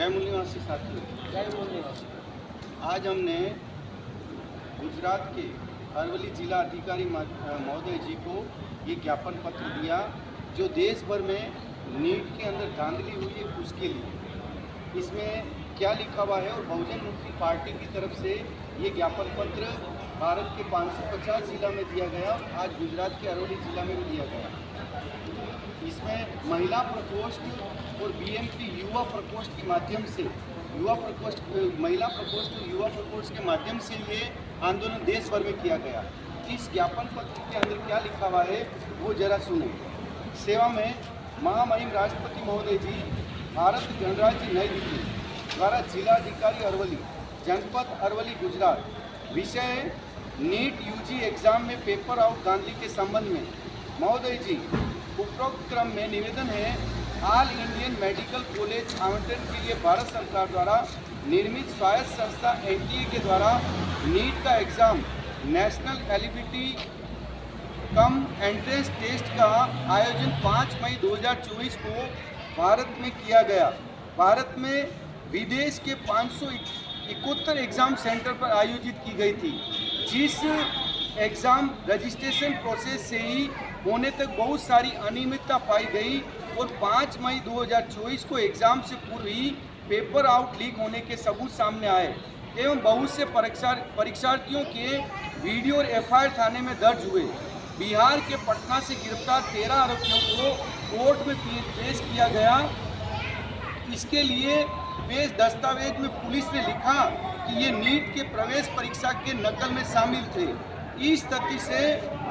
जय मूल निवासी साथियों, जय मूल निवासी। आज हमने गुजरात के अरवली जिला अधिकारी महोदय जी को ये ज्ञापन पत्र दिया जो देश भर में नीट के अंदर धांधली हुई है उसके लिए। इसमें क्या लिखा हुआ है और बहुजन मुक्ति पार्टी की तरफ से ये ज्ञापन पत्र भारत के 550 जिला में दिया गया, आज गुजरात के अरवली जिला में भी दिया गया। इसमें महिला प्रकोष्ठ और बीएमपी युवा प्रकोष्ठ के माध्यम से महिला प्रकोष्ठ और युवा प्रकोष्ठ के माध्यम से ये आंदोलन देश भर में किया गया। इस ज्ञापन पत्र के अंदर क्या लिखा हुआ है वो जरा सुने। सेवा में महामहिम राष्ट्रपति महोदय जी, भारत गणराज्य नई दिल्ली द्वारा जिलाधिकारी अरवली, जनपद अरवली, गुजरात। विषय नीट यूजी एग्जाम में पेपर आउट धांधली के संबंध में महोदय जी, उपरोक्त क्रम में निवेदन है, ऑल इंडियन मेडिकल कॉलेज आवंटन के लिए भारत सरकार द्वारा निर्मित स्वायत्त संस्था एनटीए के द्वारा नीट का exam national eligibility cum entrance test का आयोजन 5 मई 2024 को भारत में किया गया। भारत में विदेश के 571 एग्जाम सेंटर पर आयोजित की गई थी, जिस एग्ज़ाम रजिस्ट्रेशन प्रोसेस से ही होने तक बहुत सारी अनियमितता पाई गई और 5 मई 2024 को एग्ज़ाम से पूर्व ही पेपर आउट लीक होने के सबूत सामने आए एवं बहुत से परीक्षार्थियों के वीडियो और एफआईआर थाने में दर्ज हुए। बिहार के पटना से गिरफ्तार 13 आरोपियों को कोर्ट में पेश किया गया। इसके लिए पेश दस्तावेज में पुलिस ने लिखा कि ये नीट के प्रवेश परीक्षा के नकल में शामिल थे। इस तथ्य से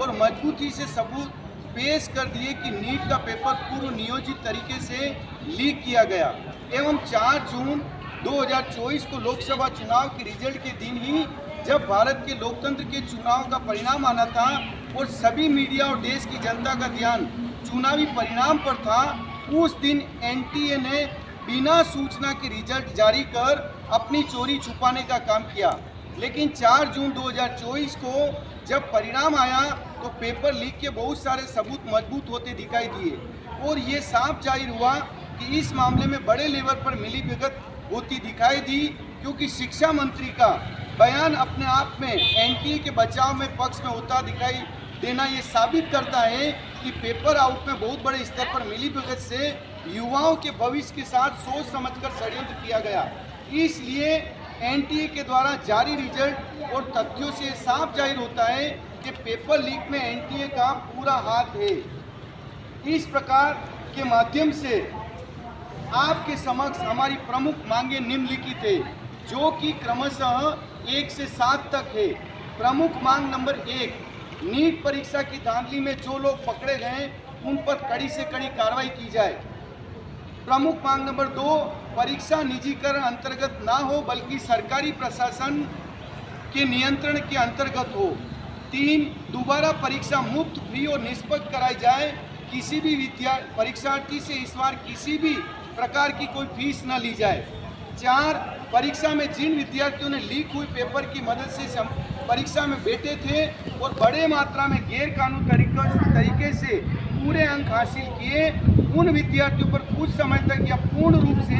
और मजबूती से सबूत पेश कर दिए कि नीट का पेपर पूर्व नियोजित तरीके से लीक किया गया एवं 4 जून 2024 को लोकसभा चुनाव के रिजल्ट के दिन ही, जब भारत के लोकतंत्र के चुनाव का परिणाम आना था और सभी मीडिया और देश की जनता का ध्यान चुनावी परिणाम पर था, उस दिन एनटीए ने बिना सूचना के रिजल्ट जारी कर अपनी चोरी छुपाने का काम किया। लेकिन 4 जून 2024 को जब परिणाम आया तो पेपर लीक के बहुत सारे सबूत मजबूत होते दिखाई दिए और ये साफ जाहिर हुआ कि इस मामले में बड़े लेवल पर मिलीभगत होती दिखाई दी, क्योंकि शिक्षा मंत्री का बयान अपने आप में एनटीए के बचाव में पक्ष में होता दिखाई देना ये साबित करता है कि पेपर आउट में बहुत बड़े स्तर पर मिलीभगत से युवाओं के भविष्य के साथ सोच समझकर षड्यंत्र किया गया। इसलिए एनटीए के द्वारा जारी रिजल्ट और तथ्यों से साफ जाहिर होता है कि पेपर लीक में एनटीए का पूरा हाथ है। इस प्रकार के माध्यम से आपके समक्ष हमारी प्रमुख मांगे निम्नलिखित है, जो कि क्रमशः 1 से 7 तक है। प्रमुख मांग नंबर 1, नीट परीक्षा की धांधली में जो लोग पकड़े गए उन पर कड़ी से कड़ी कार्रवाई की जाए। प्रमुख मांग नंबर 2, परीक्षा निजीकरण अंतर्गत ना हो बल्कि सरकारी प्रशासन के नियंत्रण के अंतर्गत हो। 3, दोबारा परीक्षा मुफ्त, फ्री और निष्पक्ष कराई जाए। किसी भी परीक्षार्थी से इस बार किसी भी प्रकार की कोई फीस न ली जाए। 4, परीक्षा में जिन विद्यार्थियों ने लीक हुई पेपर की मदद से परीक्षा में बैठे थे और बड़े मात्रा में गैर कानूनी तरीके से पूरे अंक हासिल किए, उन विद्यार्थियों पर कुछ समय तक या पूर्ण रूप से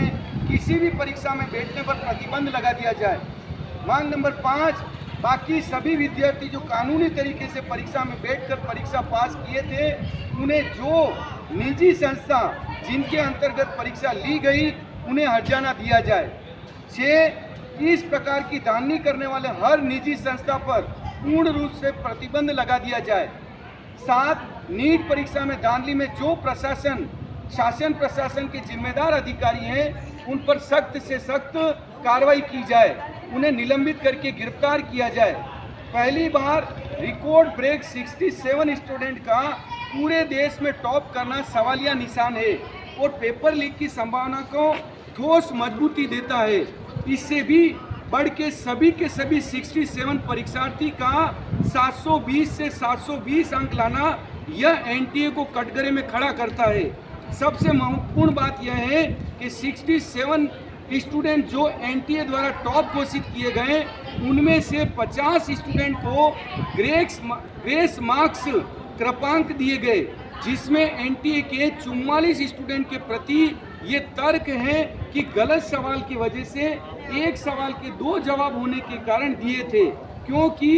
किसी भी परीक्षा में बैठने पर प्रतिबंध लगा दिया जाए। मांग नंबर 5, बाकी सभी विद्यार्थी जो कानूनी तरीके से परीक्षा में बैठकर परीक्षा पास किए थे, उन्हें जो निजी संस्था जिनके अंतर्गत परीक्षा ली गई उन्हें हर्जाना दिया जाए। 6, इस प्रकार की धांधली करने वाले हर निजी संस्था पर पूर्ण रूप से प्रतिबंध लगा दिया जाए। 7, नीट परीक्षा में धांधली में जो शासन प्रशासन के जिम्मेदार अधिकारी हैं उन पर सख्त से सख्त कार्रवाई की जाए, उन्हें निलंबित करके गिरफ्तार किया जाए। पहली बार रिकॉर्ड ब्रेक 67 स्टूडेंट का पूरे देश में टॉप करना सवालिया निशान है और पेपर लीक की संभावना को ठोस मजबूती देता है। इससे भी बढ़ के सभी 67 परीक्षार्थी का 720 से 720 अंक लाना यह एनटीए को कटघरे में खड़ा करता है। सबसे महत्वपूर्ण बात यह है कि 67 स्टूडेंट जो एनटीए द्वारा टॉप घोषित किए गए, उनमें से 50 स्टूडेंट को ग्रेस मार्क्स कृपांक दिए गए, जिसमें एनटीए के 44 स्टूडेंट के प्रति ये तर्क है कि गलत सवाल की वजह से एक सवाल के 2 जवाब होने के कारण दिए थे, क्योंकि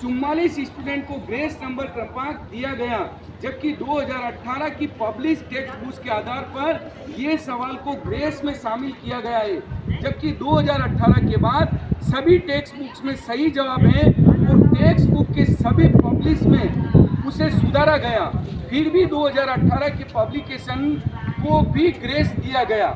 44 स्टूडेंट को ग्रेस नंबर क्रमांक दिया गया, जबकि 2018 की पब्लिश टेक्स्ट बुक्स के आधार पर ये सवाल को ग्रेस में शामिल किया गया है। जबकि 2018 के बाद सभी टेक्स्ट बुक्स में सही जवाब है और टेक्स्ट बुक के सभी पब्लिश में उसे सुधारा गया, फिर भी 2018 के पब्लिकेशन को भी ग्रेस दिया गया।